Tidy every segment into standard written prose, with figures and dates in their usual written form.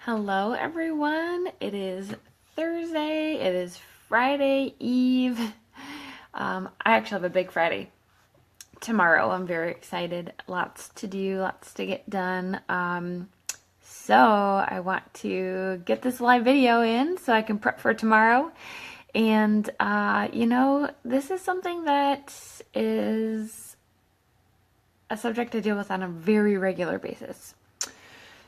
Hello everyone, it is Thursday, it is Friday Eve. I actually have a big Friday tomorrow. I'm very excited, lots to do, lots to get done. So I want to get this live video in so I can prep for tomorrow. And this is something that is a subject I deal with on a very regular basis.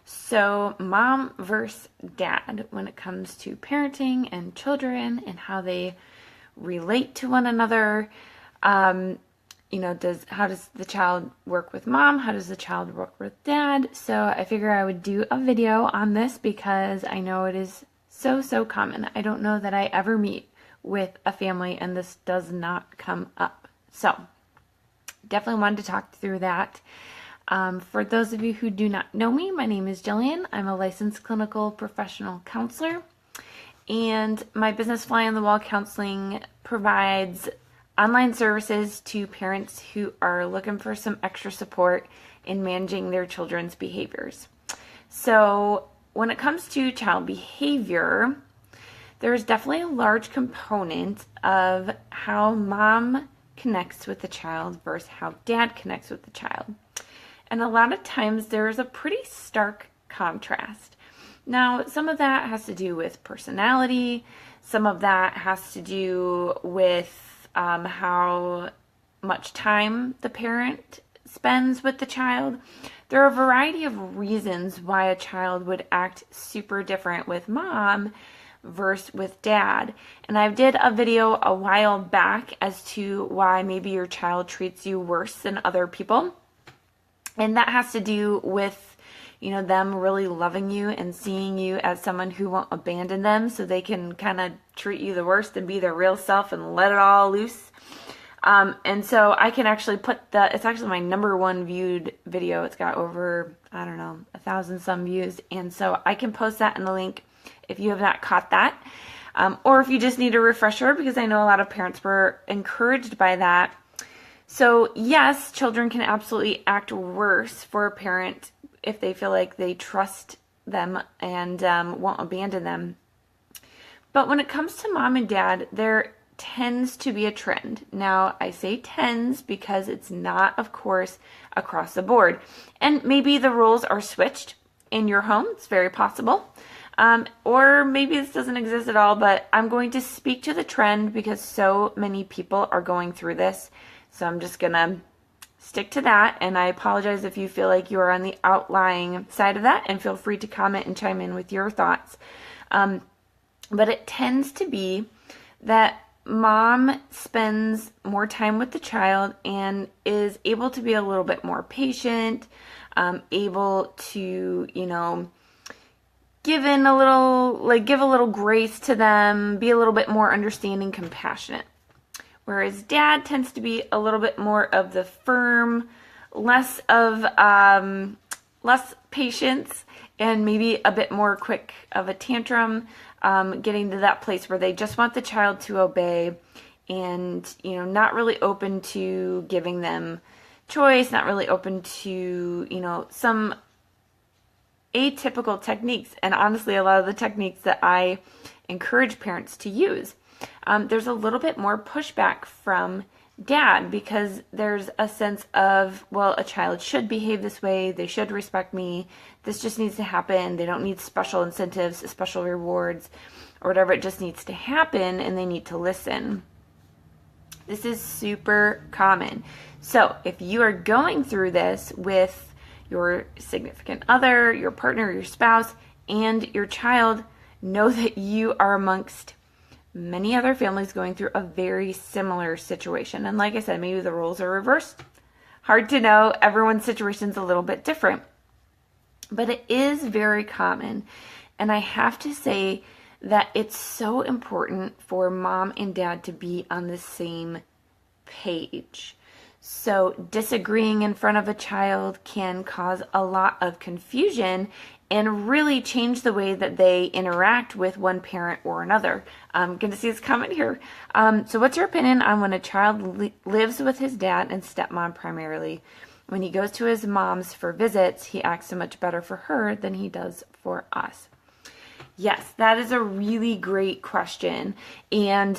So mom versus dad when it comes to parenting and children and how they relate to one another. How does the child work with mom? How does the child work with dad? So I figure I would do a video on this because I know it is so common. I don't know that I ever meet with a family and this does not come up. So definitely wanted to talk through that. For those of you who do not know me, my name is Jillian. I'm a licensed clinical professional counselor, and my business Fly on the Wall Counseling provides online services to parents who are looking for some extra support in managing their children's behaviors. So when it comes to child behavior, there is definitely a large component of how mom connects with the child versus how dad connects with the child. And a lot of times there's a pretty stark contrast. Now, some of that has to do with personality. Some of that has to do with how much time the parent spends with the child. There are a variety of reasons why a child would act super different with mom versus with dad. And I did a video a while back as to why maybe your child treats you worse than other people. And that has to do with, them really loving you and seeing you as someone who won't abandon them so they can kind of treat you the worst and be their real self and let it all loose. And so I can actually it's actually my #1 viewed video. It's got over, 1,000 some views. And so I can post that in the link if you have not caught that. Or if you just need a refresher, because I know a lot of parents were encouraged by that. So yes, children can absolutely act worse for a parent if they feel like they trust them and won't abandon them. But when it comes to mom and dad, there tends to be a trend. Now, I say tends because it's not, of course, across the board. And maybe the roles are switched in your home. It's very possible. Or maybe this doesn't exist at all, but I'm going to speak to the trend because so many people are going through this. So I'm just going to stick to that, and I apologize if you feel like you are on the outlying side of that, and feel free to comment and chime in with your thoughts. But it tends to be that mom spends more time with the child and is able to be a little bit more patient, able to, give a little grace to them, be a little bit more understanding, compassionate. Whereas dad tends to be a little bit more of the firm, less patience, and maybe a bit more quick of a tantrum, getting to that place where they just want the child to obey and, not really open to giving them choice, not really open to, some atypical techniques. And honestly, a lot of the techniques that I encourage parents to use. There's a little bit more pushback from dad because there's a sense of, well, a child should behave this way. They should respect me. This just needs to happen. They don't need special incentives, special rewards, or whatever. It just needs to happen, and they need to listen. This is super common. So if you are going through this with your significant other, your partner, your spouse, and your child, know that you are amongst many other families going through a very similar situation. And like I said, maybe the roles are reversed. Hard to know. Everyone's situation's a little bit different. But it is very common. And I have to say that it's so important for mom and dad to be on the same page. So disagreeing in front of a child can cause a lot of confusion and really change the way that they interact with one parent or another. I'm going to see this comment here. So what's your opinion on when a child lives with his dad and stepmom primarily? When he goes to his mom's for visits, he acts so much better for her than he does for us. Yes, that is a really great question. And,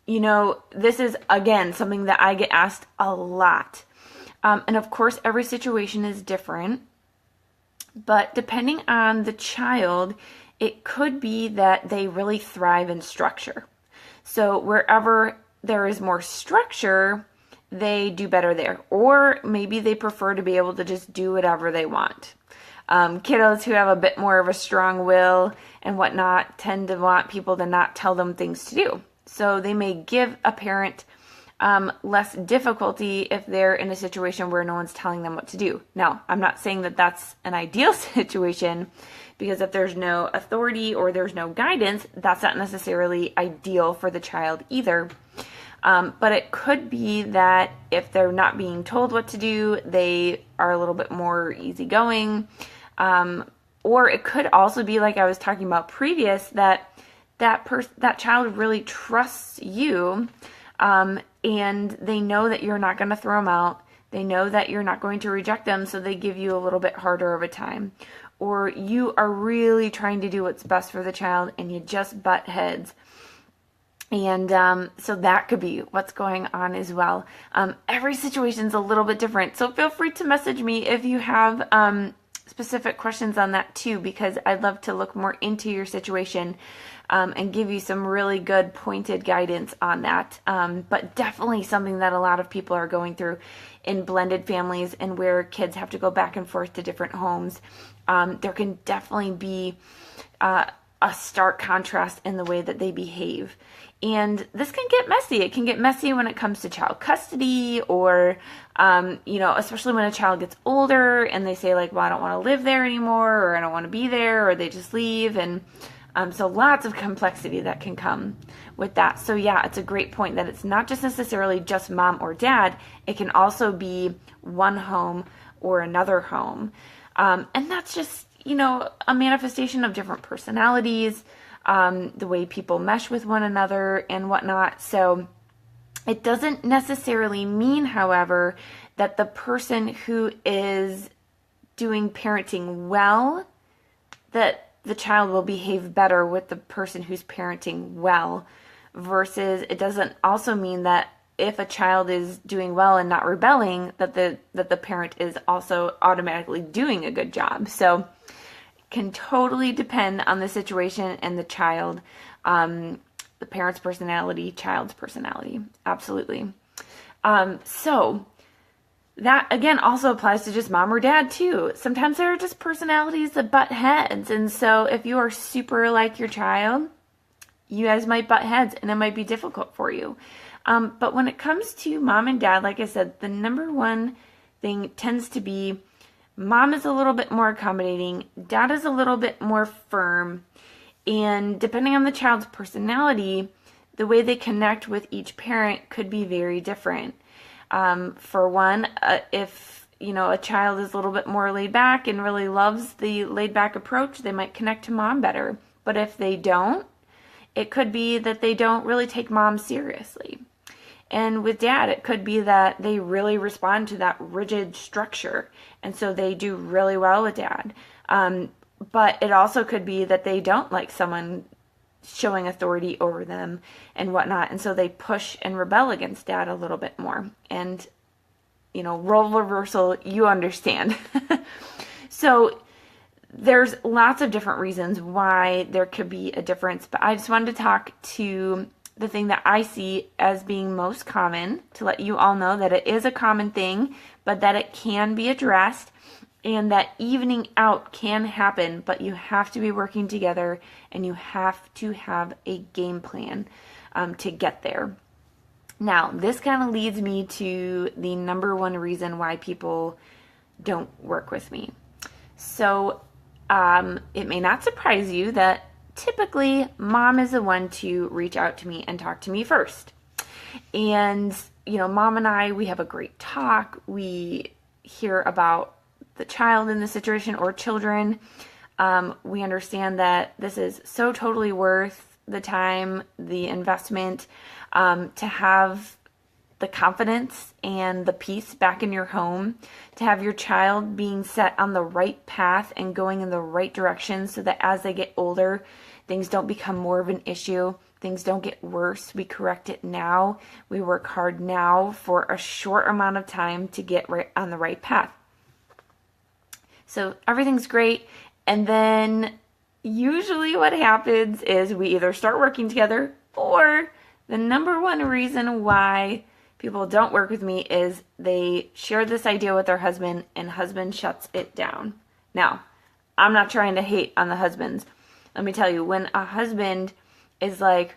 this is, again, something that I get asked a lot. And of course, every situation is different. But depending on the child, it could be that they really thrive in structure. So wherever there is more structure, they do better there. Or maybe they prefer to be able to just do whatever they want. Kiddos who have a bit more of a strong will and whatnot tend to want people to not tell them things to do. So they may give a parent less difficulty if they're in a situation where no one's telling them what to do. Now, I'm not saying that that's an ideal situation, because if there's no authority or there's no guidance, that's not necessarily ideal for the child either. But it could be that if they're not being told what to do, they are a little bit more easygoing. Or it could also be, like I was talking about previous, that child really trusts you, and they know that you're not going to throw them out. They know that you're not going to reject them, so they give you a little bit harder of a time. Or you are really trying to do what's best for the child, and you just butt heads. And so that could be what's going on as well. Every situation is a little bit different. So feel free to message me if you have specific questions on that too, because I'd love to look more into your situation and give you some really good pointed guidance on that. But definitely something that a lot of people are going through in blended families and where kids have to go back and forth to different homes. There can definitely be a stark contrast in the way that they behave. And this can get messy. It can get messy when it comes to child custody, or, especially when a child gets older and they say, like, well, I don't want to live there anymore, or I don't want to be there, or they just leave. And so lots of complexity that can come with that. So yeah, it's a great point that it's not just necessarily just mom or dad. It can also be one home or another home. And that's just, a manifestation of different personalities, the way people mesh with one another and whatnot. So it doesn't necessarily mean, however, that the person who is doing parenting well, that the child will behave better with the person who's parenting well, versus it doesn't also mean that if a child is doing well and not rebelling, that the parent is also automatically doing a good job. So it can totally depend on the situation and the child, the parent's personality, child's personality. Absolutely. So that, again, also applies to just mom or dad, too. Sometimes there are just personalities that butt heads. And so if you are super like your child, you guys might butt heads, and it might be difficult for you. But when it comes to mom and dad, like I said, the number one thing tends to be mom is a little bit more accommodating, dad is a little bit more firm. And depending on the child's personality, the way they connect with each parent could be very different. For one, if, a child is a little bit more laid back and really loves the laid back approach, they might connect to mom better. But if they don't, it could be that they don't really take mom seriously. And with dad, it could be that they really respond to that rigid structure. And so they do really well with dad. But it also could be that they don't like someone showing authority over them and whatnot. And so they push and rebel against dad a little bit more. And, role reversal, you understand. So there's lots of different reasons why there could be a difference. But I just wanted to talk to the thing that I see as being most common, to let you all know that it is a common thing, but that it can be addressed. And that evening out can happen, but you have to be working together and you have to have a game plan to get there. Now, this kind of leads me to the number one reason why people don't work with me. So it may not surprise you that typically mom is the one to reach out to me and talk to me first. And, mom and I, we have a great talk. We hear about the child in the situation or children. We understand that this is so totally worth the time, the investment, to have the confidence and the peace back in your home, to have your child being set on the right path and going in the right direction so that as they get older, things don't become more of an issue. Things don't get worse. We correct it now. We work hard now for a short amount of time to get right on the right path. So everything's great. And then usually what happens is we either start working together, or the number one reason why people don't work with me is they share this idea with their husband and husband shuts it down. Now, I'm not trying to hate on the husbands. Let me tell you, when a husband is like,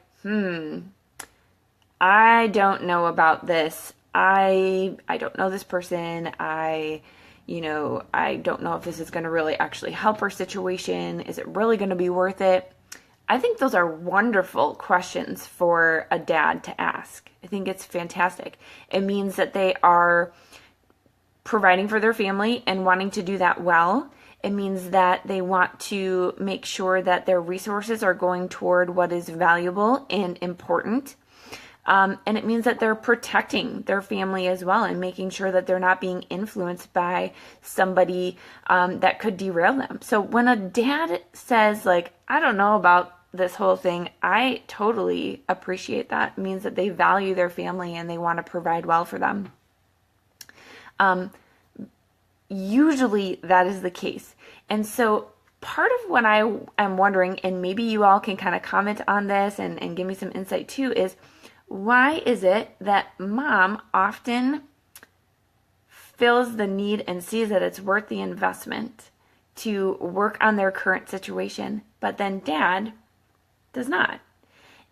I don't know about this. I don't know this person. I don't know if this is going to really actually help our situation. Is it really going to be worth it? I think those are wonderful questions for a dad to ask. I think it's fantastic. It means that they are providing for their family and wanting to do that well. It means that they want to make sure that their resources are going toward what is valuable and important. And it means that they're protecting their family as well and making sure that they're not being influenced by somebody that could derail them. So when a dad says, like, I don't know about this whole thing, I totally appreciate that. It means that they value their family and they want to provide well for them. Usually that is the case. And so part of what I am wondering, and maybe you all can kind of comment on this and give me some insight too, is why is it that mom often feels the need and sees that it's worth the investment to work on their current situation, but then dad does not,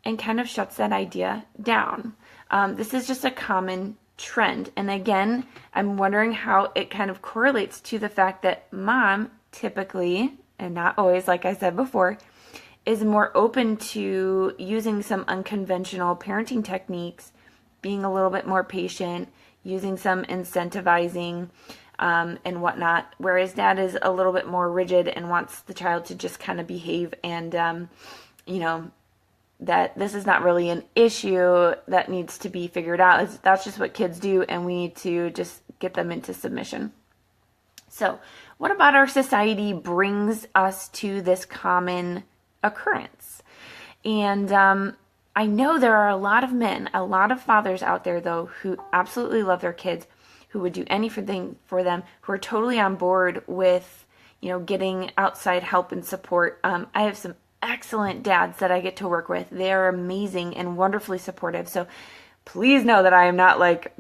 and kind of shuts that idea down? This is just a common trend. And again, I'm wondering how it kind of correlates to the fact that mom typically, and not always, like I said before, is more open to using some unconventional parenting techniques, being a little bit more patient, using some incentivizing and whatnot, whereas dad is a little bit more rigid and wants the child to just kind of behave and, that this is not really an issue that needs to be figured out. That's just what kids do, and we need to just get them into submission. So what about our society brings us to this common occurrence? And I know there are a lot of men, a lot of fathers out there, though, who absolutely love their kids, who would do anything for them, who are totally on board with, getting outside help and support. I have some excellent dads that I get to work with. They are amazing and wonderfully supportive. So please know that I am not like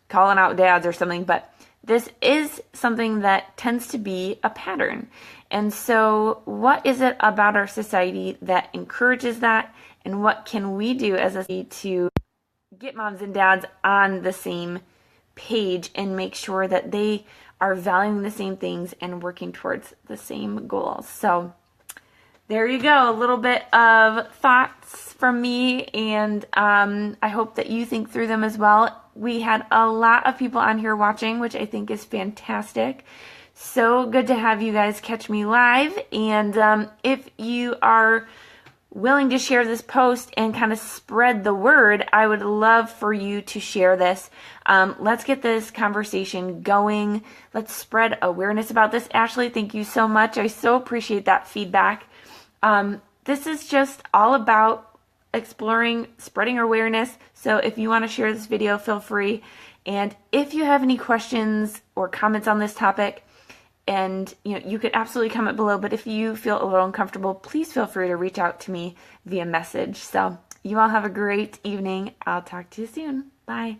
calling out dads or something, but this is something that tends to be a pattern. And so what is it about our society that encourages that? And what can we do as a society to get moms and dads on the same page and make sure that they are valuing the same things and working towards the same goals? So there you go, a little bit of thoughts from me, and I hope that you think through them as well. We had a lot of people on here watching, which I think is fantastic. So good to have you guys catch me live, and if you are willing to share this post and kind of spread the word, I would love for you to share this. Let's get this conversation going. Let's spread awareness about this. Ashley, thank you so much. I so appreciate that feedback. This is just all about exploring, spreading awareness. So if you want to share this video, feel free. And if you have any questions or comments on this topic, and you could absolutely comment below, but if you feel a little uncomfortable, please feel free to reach out to me via message. So you all have a great evening. I'll talk to you soon. Bye.